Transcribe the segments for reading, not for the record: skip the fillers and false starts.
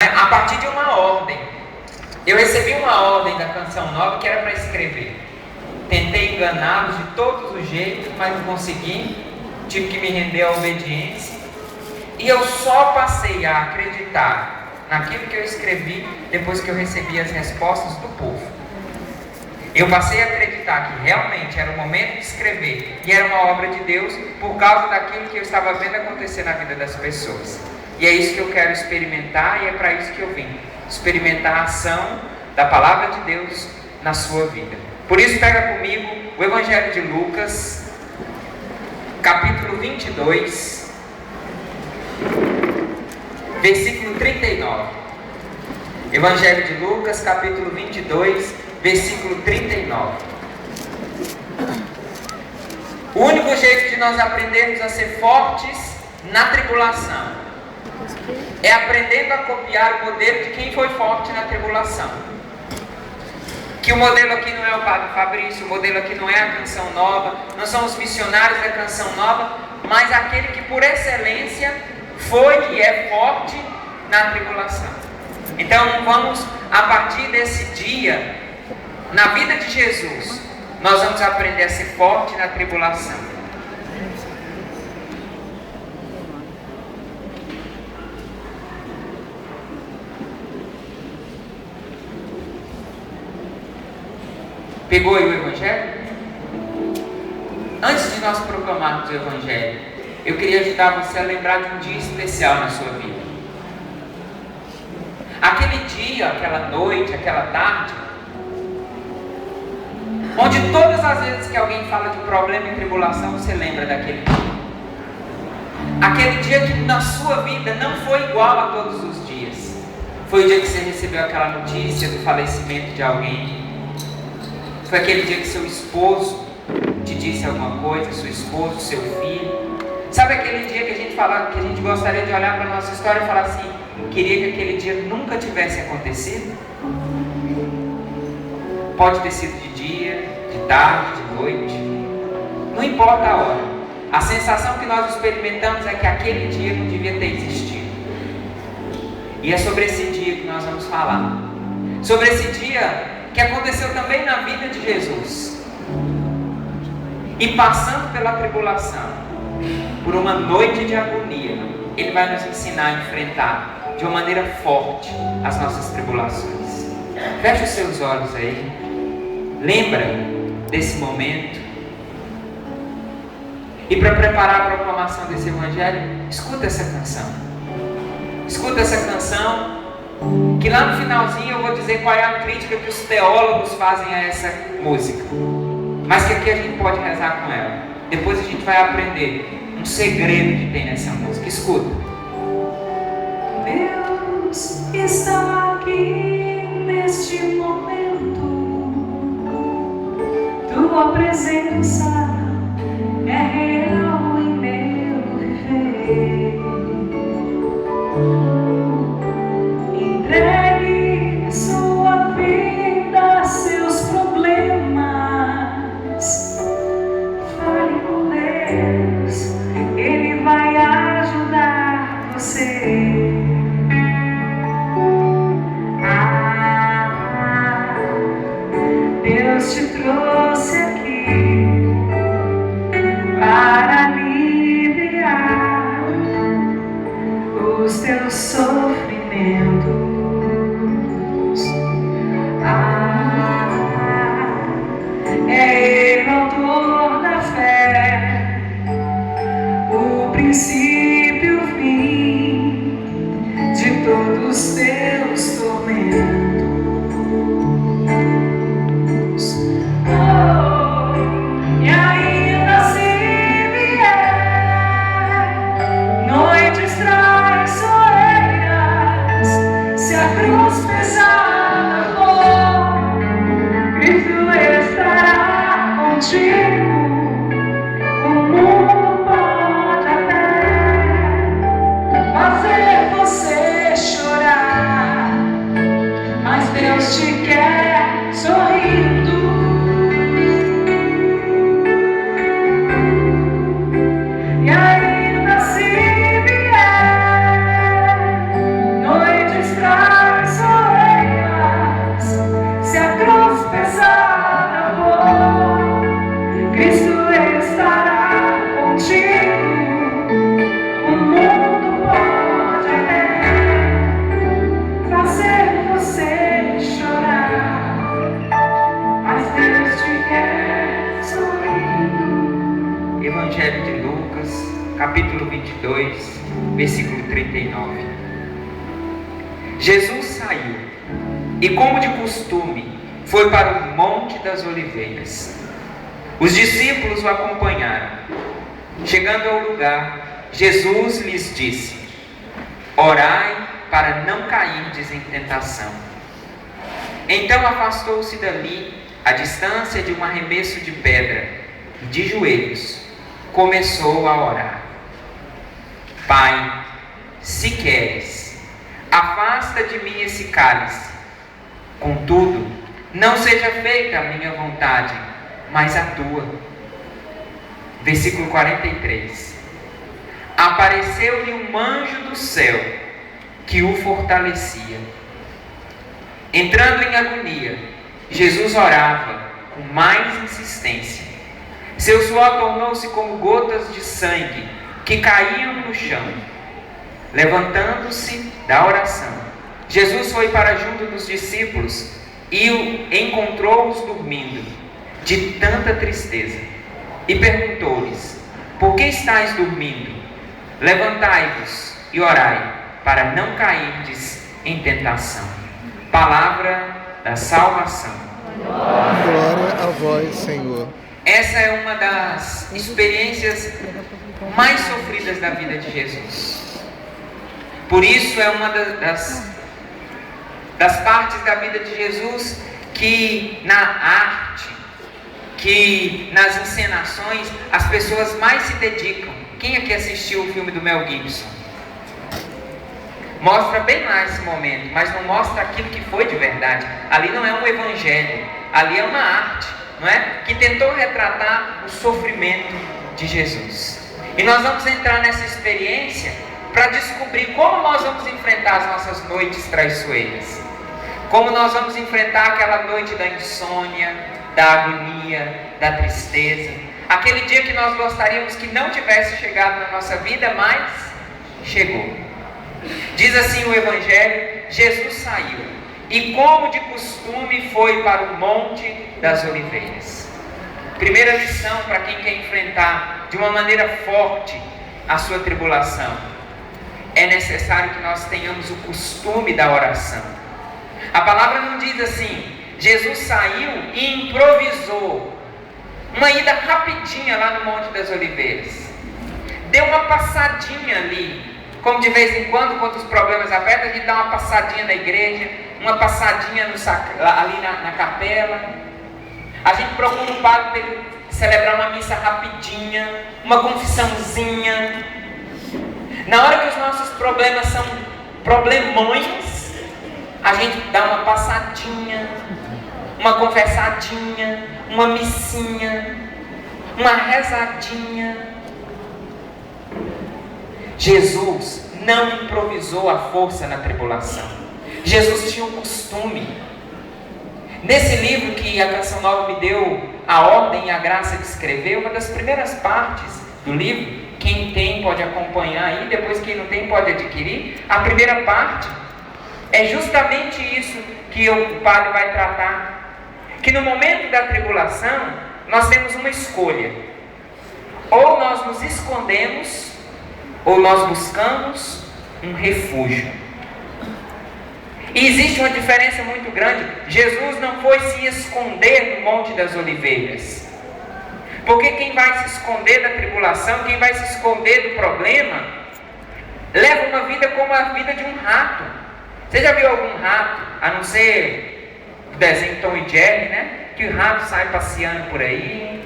A partir de uma ordem. Eu recebi uma ordem da Canção Nova que era para escrever. Tentei enganá-los de todos os jeitos, mas não consegui. Tive que me render à obediência. E eu só passei a acreditar naquilo que eu escrevi depois que eu recebi as respostas do povo. Eu passei a acreditar que realmente era o momento de escrever e era uma obra de Deus por causa daquilo que eu estava vendo acontecer na vida das pessoas. E é isso que eu quero experimentar e é para isso que eu vim. Experimentar a ação da palavra de Deus na sua vida. Por isso pega comigo o Evangelho de Lucas, capítulo 22, versículo 39. Evangelho de Lucas, capítulo 22, versículo 39. O único jeito de nós aprendermos a ser fortes na tribulação é aprendendo a copiar o modelo de quem foi forte na tribulação. Que o modelo aqui não é o Padre Fabrício, o modelo aqui não é a Canção Nova, não são os missionários da Canção Nova, mas aquele que por excelência foi e é forte na tribulação. Então vamos, a partir desse dia, na vida de Jesus, nós vamos aprender a ser forte na tribulação. Pegou aí o Evangelho? Antes de nós proclamarmos o Evangelho, eu queria ajudar você a lembrar de um dia especial na sua vida. Aquele dia, aquela noite, aquela tarde, onde todas as vezes que alguém fala de problema e tribulação, você lembra daquele dia. Aquele dia que na sua vida não foi igual a todos os dias. Foi o dia que você recebeu aquela notícia do falecimento de alguém. Foi aquele dia que seu esposo te disse alguma coisa, seu esposo, seu filho. Sabe aquele dia que a gente fala, que a gente gostaria de olhar para a nossa história e falar assim, queria que aquele dia nunca tivesse acontecido? Pode ter sido de dia, de tarde, de noite, não importa a hora. A sensação que nós experimentamos é que aquele dia não devia ter existido. E é sobre esse dia que nós vamos falar. Sobre esse dia que aconteceu também na vida de Jesus. E passando pela tribulação, por uma noite de agonia, Ele vai nos ensinar a enfrentar de uma maneira forte as nossas tribulações. Feche os seus olhos aí. Lembra desse momento. E para preparar a proclamação desse Evangelho, escuta essa canção. Escuta essa canção, que lá no finalzinho eu vou dizer qual é a crítica que os teólogos fazem a essa música. Mas que aqui a gente pode rezar com ela. Depois a gente vai aprender um segredo que tem nessa música. Escuta. Deus está aqui neste momento. Tua presença é real em meu viver. Entregue sua vida, seus problemas. Fale com Deus, Ele vai ajudar você. Deus te trouxe aqui para aliviar os teus sofrimentos. É Ele o autor da fé, o princípio e o fim de todos os teus tormentos. E ainda se vier noites traiçoeiras, se a cruz pesar for, Cristo estará contigo. O mundo pode até fazer você chorar, versículo 39. Jesus saiu e, como de costume, foi para o Monte das Oliveiras. Os discípulos o acompanharam. Chegando ao lugar, Jesus lhes disse: orai para não cairdes em tentação. Então afastou-se dali, à distância de um arremesso de pedra, e de joelhos começou a orar: Pai, se queres, afasta de mim esse cálice. Contudo, não seja feita a minha vontade, mas a tua. Versículo 43. Apareceu-lhe um anjo do céu que o fortalecia. Entrando em agonia, Jesus orava com mais insistência. Seu suor tornou-se como gotas de sangue que caíam no chão. Levantando-se da oração, Jesus foi para junto dos discípulos e encontrou-os dormindo, de tanta tristeza, e perguntou-lhes: por que estáis dormindo? Levantai-vos e orai, para não cairdes em tentação. Palavra da salvação. Glória a vós, Senhor. Essa é uma das experiências mais sofridas da vida de Jesus. Por isso é uma das partes da vida de Jesus que na arte, que nas encenações, as pessoas mais se dedicam. Quem aqui assistiu o filme do Mel Gibson? Mostra bem mais esse momento, mas não mostra aquilo que foi de verdade. Ali não é um evangelho, ali é uma arte, não é? Que tentou retratar o sofrimento de Jesus. E nós vamos entrar nessa experiência para descobrir como nós vamos enfrentar as nossas noites traiçoeiras. Como nós vamos enfrentar aquela noite da insônia, da agonia, da tristeza. Aquele dia que nós gostaríamos que não tivesse chegado na nossa vida, mas chegou. Diz assim o Evangelho: Jesus saiu e, como de costume, foi para o Monte das Oliveiras. Primeira lição para quem quer enfrentar de uma maneira forte a sua tribulação: é necessário que nós tenhamos o costume da oração. A palavra não diz assim: Jesus saiu e improvisou uma ida rapidinha lá no Monte das Oliveiras, deu uma passadinha ali, como de vez em quando os problemas apertam, a gente dá uma passadinha na igreja, uma passadinha ali na capela. A gente procura um padre para ele celebrar uma missa rapidinha, uma confissãozinha. Na hora que os nossos problemas são problemões, a gente dá uma passadinha, uma conversadinha, uma missinha, uma rezadinha. Jesus não improvisou a força na tribulação. Jesus tinha um costume. Nesse livro que a Canção Nova me deu a ordem e a graça de escrever, uma das primeiras partes do livro, quem tem pode acompanhar aí, depois quem não tem pode adquirir. A primeira parte é justamente isso que o padre vai tratar. Que no momento da tribulação, nós temos uma escolha. Ou nós nos escondemos, ou nós buscamos um refúgio. E existe uma diferença muito grande. Jesus não foi se esconder no Monte das Oliveiras. Porque quem vai se esconder da tribulação, quem vai se esconder do problema, leva uma vida como a vida de um rato. Você já viu algum rato, a não ser o desenho Tom e Jerry, né? Que o rato sai passeando por aí.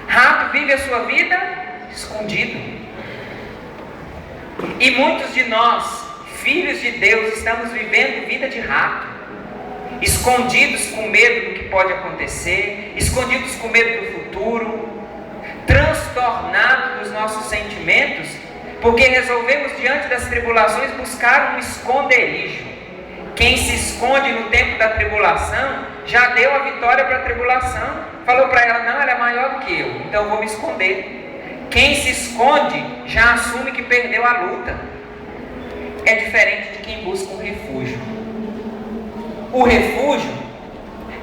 Rato vive a sua vida escondido. E muitos de nós, filhos de Deus, estamos vivendo vida de rato, escondidos com medo do que pode acontecer, escondidos com medo do futuro, transtornados nos nossos sentimentos, porque resolvemos diante das tribulações buscar um esconderijo. Quem se esconde no tempo da tribulação já deu a vitória para a tribulação, falou para ela: não, ela é maior do que eu, então eu vou me esconder. Quem se esconde já assume que perdeu a luta. É diferente de quem busca um refúgio. O refúgio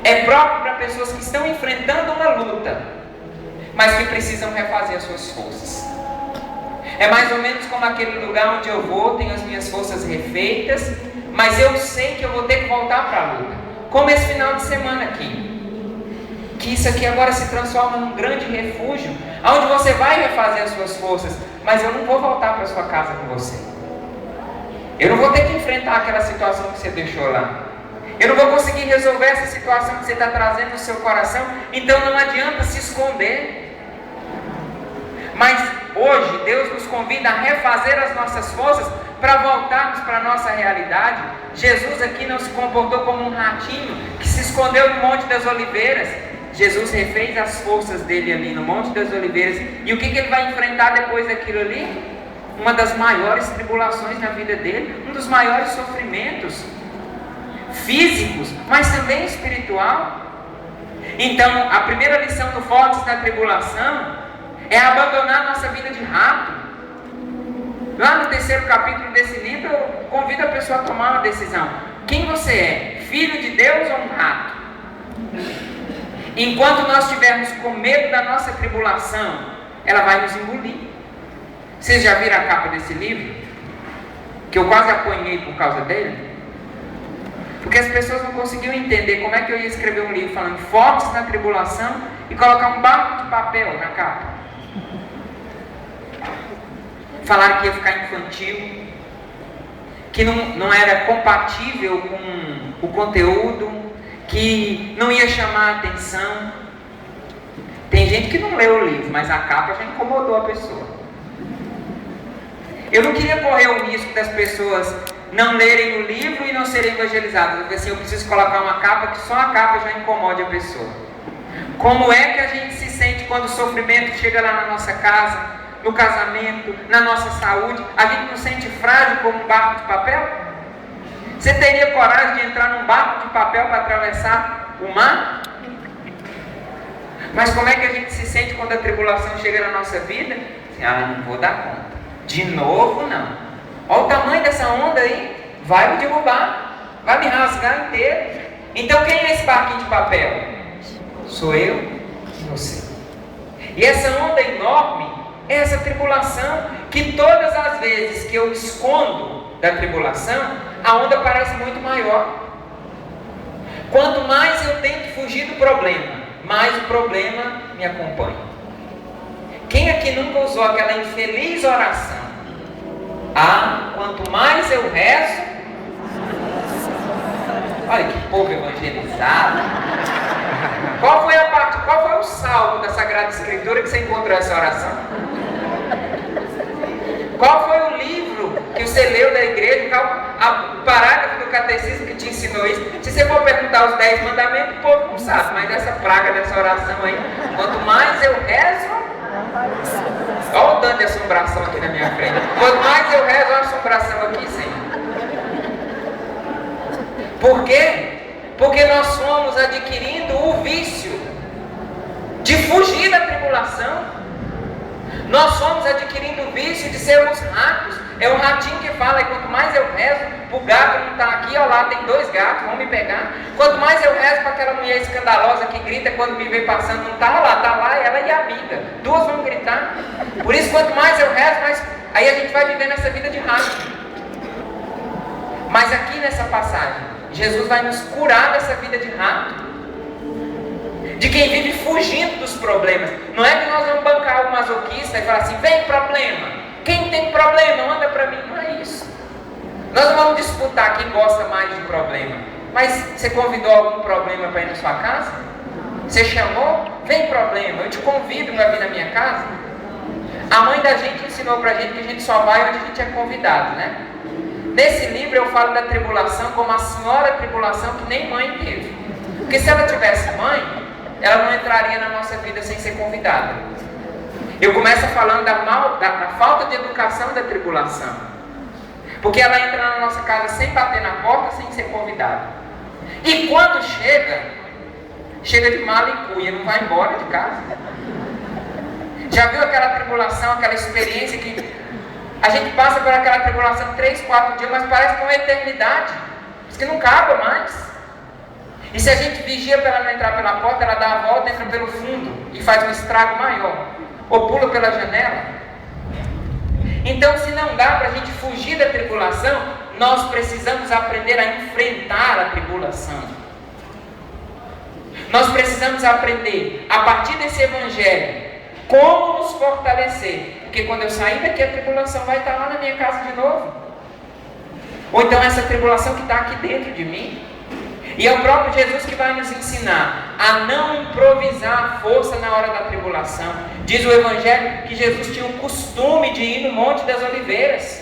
é próprio para pessoas que estão enfrentando uma luta, mas que precisam refazer as suas forças. É mais ou menos como aquele lugar onde eu vou, tenho as minhas forças refeitas, mas eu sei que eu vou ter que voltar para a luta. Como esse final de semana aqui. Que isso aqui agora se transforma num grande refúgio, onde você vai refazer as suas forças, mas eu não vou voltar para a sua casa com você. Eu não vou ter que enfrentar aquela situação que você deixou lá. Eu não vou conseguir resolver essa situação que você está trazendo no seu coração, então não adianta se esconder. Mas hoje Deus nos convida a refazer as nossas forças para voltarmos para a nossa realidade. Jesus aqui não se comportou como um ratinho que se escondeu no Monte das Oliveiras. Jesus refez as forças dele ali no Monte das Oliveiras. E o que ele vai enfrentar depois daquilo ali? Uma das maiores tribulações na vida dele, um dos maiores sofrimentos físicos, mas também espiritual. Então, a primeira lição do Fortes na Tribulação é abandonar nossa vida de rato. Lá no 3º capítulo desse livro, eu convido a pessoa a tomar uma decisão. Quem você é? Filho de Deus ou um rato? Enquanto nós estivermos com medo da nossa tribulação, ela vai nos engolir. Vocês já viram a capa desse livro? Que eu quase apanhei por causa dele? Porque as pessoas não conseguiam entender como é que eu ia escrever um livro falando fortes na tribulação e colocar um barco de papel na capa. Falaram que ia ficar infantil, que não era compatível com o conteúdo, que não ia chamar a atenção. Tem gente que não leu o livro, mas a capa já incomodou a pessoa. Eu não queria correr o risco das pessoas não lerem o livro e não serem evangelizadas. Eu falei assim, eu preciso colocar uma capa que só a capa já incomode a pessoa. Como é que a gente se sente quando o sofrimento chega lá na nossa casa, no casamento, na nossa saúde? A gente não sente frágil como um barco de papel? Você teria coragem de entrar num barco de papel para atravessar o mar? Mas como é que a gente se sente quando a tribulação chega na nossa vida? Não vou dar conta. De novo, não. Olha o tamanho dessa onda aí. Vai me derrubar. Vai me rasgar inteiro. Então quem é esse barquinho de papel? Sou eu e você. E essa onda enorme é essa tribulação que todas as vezes que eu escondo da tribulação, a onda parece muito maior. Quanto mais eu tento fugir do problema, mais o problema me acompanha. Quem aqui nunca usou aquela infeliz oração? Quanto mais eu rezo... Olha que povo evangelizado. Qual foi o salmo da Sagrada Escritura que você encontrou essa oração? Qual foi o livro que você leu da igreja? O parágrafo do catecismo que te ensinou isso? Se você for perguntar os 10 mandamentos, o povo não sabe. Mas essa praga dessa oração aí, quanto mais eu rezo... Olha o dano de assombração aqui na minha frente. Quanto mais eu rezo, olha a assombração aqui, Senhor. Por quê? Porque nós fomos adquirindo o vício de fugir da tribulação. Nós fomos adquirindo o vício de sermos ratos. É o ratinho que fala, e quanto mais eu rezo, o gato não está aqui, ó lá, tem 2 gatos, vão me pegar. Quanto mais eu rezo para aquela mulher escandalosa que grita quando me vê passando, não está lá, ela e a amiga. 2 vão gritar. Por isso, quanto mais eu rezo, mais... Aí a gente vai vivendo essa vida de rato. Mas aqui nessa passagem, Jesus vai nos curar dessa vida de rato. De quem vive fugindo dos problemas. Não é que nós vamos bancar o masoquista e falar assim, vem problema. Quem tem problema, manda para mim. Não é isso. Nós não vamos disputar quem gosta mais de problema. Mas você convidou algum problema para ir na sua casa? Você chamou? Vem problema, eu te convido para vir na minha casa. A mãe da gente ensinou para a gente que a gente só vai onde a gente é convidado, né? Nesse livro eu falo da tribulação como a senhora tribulação que nem mãe teve. Porque se ela tivesse mãe, ela não entraria na nossa vida sem ser convidada. Eu começo falando da falta de educação da tribulação. Porque ela entra na nossa casa sem bater na porta, sem ser convidada. E quando chega de mala e cuia, não vai embora de casa. Já viu aquela tribulação, aquela experiência que a gente passa por aquela tribulação 3, 4 dias, mas parece que é uma eternidade. Diz que não acaba mais. E se a gente vigia para ela não entrar pela porta, ela dá a volta, entra pelo fundo e faz um estrago maior. Ou pula pela janela. Então, se não dá para a gente fugir da tribulação, nós precisamos aprender a enfrentar a tribulação. Nós precisamos aprender, a partir desse evangelho, como nos fortalecer. Porque quando eu sair daqui, a tribulação vai estar lá na minha casa de novo. Ou então essa tribulação que está aqui dentro de mim. E é o próprio Jesus que vai nos ensinar a não improvisar a força na hora da tribulação. Diz o evangelho que Jesus tinha o costume de ir no Monte das Oliveiras.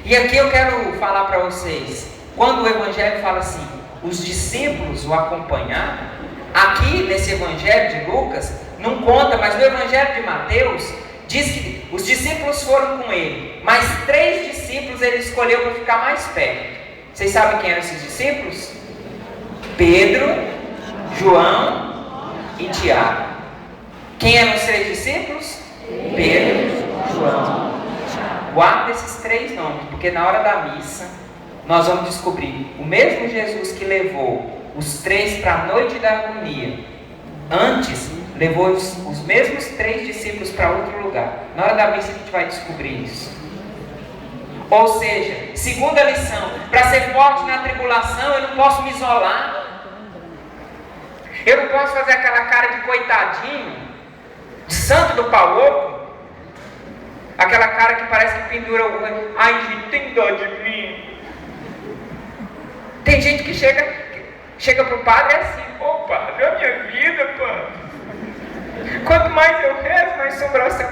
E aqui eu quero falar para vocês, quando o evangelho fala assim, os discípulos o acompanharam, aqui nesse evangelho de Lucas, não conta, mas no evangelho de Mateus, diz que os discípulos foram com ele, mas 3 discípulos ele escolheu para ficar mais perto. Vocês sabem quem eram esses discípulos? Pedro, João e Tiago. Quem eram os 3 discípulos? Pedro, João. Guarda esses 3 nomes, porque na hora da missa nós vamos descobrir o mesmo Jesus que levou os 3 para a noite da agonia. Antes, levou os mesmos 3 discípulos para outro lugar. Na hora da missa a gente vai descobrir isso. Ou seja, segunda lição, para ser forte na tribulação, eu não posso me isolar. Eu não posso fazer aquela cara de coitadinho, de santo do pau oco. Aquela cara que parece que pendura o olho. Ai, gente, tem dó de mim. Tem gente que chega pro padre e é assim: ô padre, a minha vida, padre. Quanto mais eu rezo, mais sobração